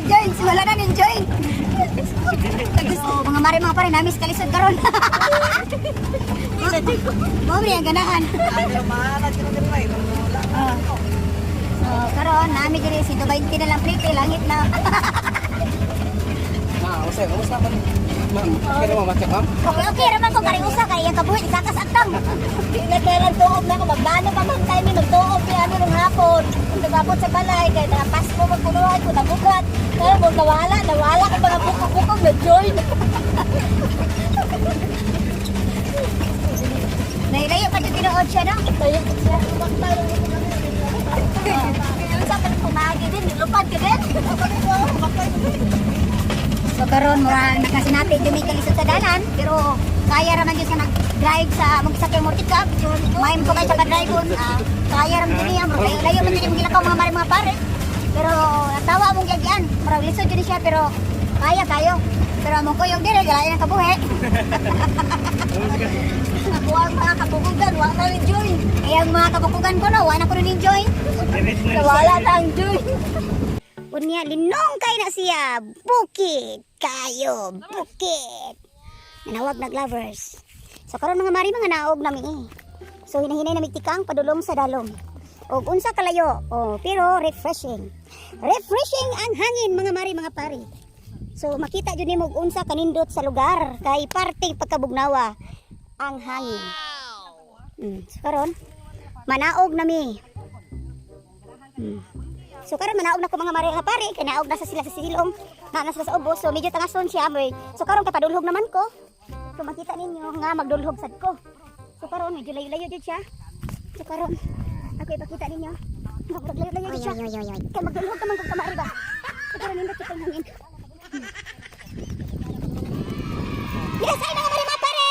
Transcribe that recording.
nag-join. Wala na nin-join. Mga mare mga pare, namis kalisod karon. Mabri ang ganahan. So, karon nami diri si 20 na lang plate, langit na. Usay, umusta man. Ma'am, kaya mo makita, ma'am? Okay raman ko kari usa kay ang kabuhi isakas atang. Nagkaran tuob na ko magbano pa man kay mi magtuob ni ano nung hapon. Nagabot sa balay kay nakapas ko magpunuhan ko nabugat. Pero mo nawala ko mga bukog na join. Nailayo pa yung tinuod siya, no? Layo pa siya. Yung sa pagpumagi din, nilupad ka din. So karon mura nakasinati dumi kalisod sa dalan, pero kaya raman gyud sa nag-drive sa magsakay mo pick-up. May mo kay sa ka-drive kaya raman gyud niya, layo man gyud yung gilakaw mga pare. Pero natawa mong gyagyan, mura lisod gyud siya pero kaya kayo. Pero among kuyog dire galayan ang kabuhi. Ako ang mga kabukugan, wala na rin join. Eh ang mga kabukugan ko na, wala ko rin join. Wala na ang join. Unya, linong kay na siya. Bukid kayo, bukid. Nanawag nag-lovers. So karon mga mari, mga naog namin eh. So hinahinay namin tikang padulong sa dalom. O unsa kalayo, pero refreshing. Refreshing ang hangin mga mari, mga pari. So makita jud nimo unsa kanindot sa lugar kay parte pagkabugnawa ang hangin. So karon manaog nami. So karon manaog na ko mga mari nga pare, kay naog na sa sila sa silong, na sila sa ubos. So medyo tangason siya moy. So karon kapadulhog naman ko. So makita ninyo nga magdulhog sad ko. So karon medyo layo-layo jud siya. So karon ako ipakita ninyo. Maglayo-layo jud siya. Kay magdulhog naman ko kamari ba. So karon nindot sa hangin. Yes, ay mga mari mga pare.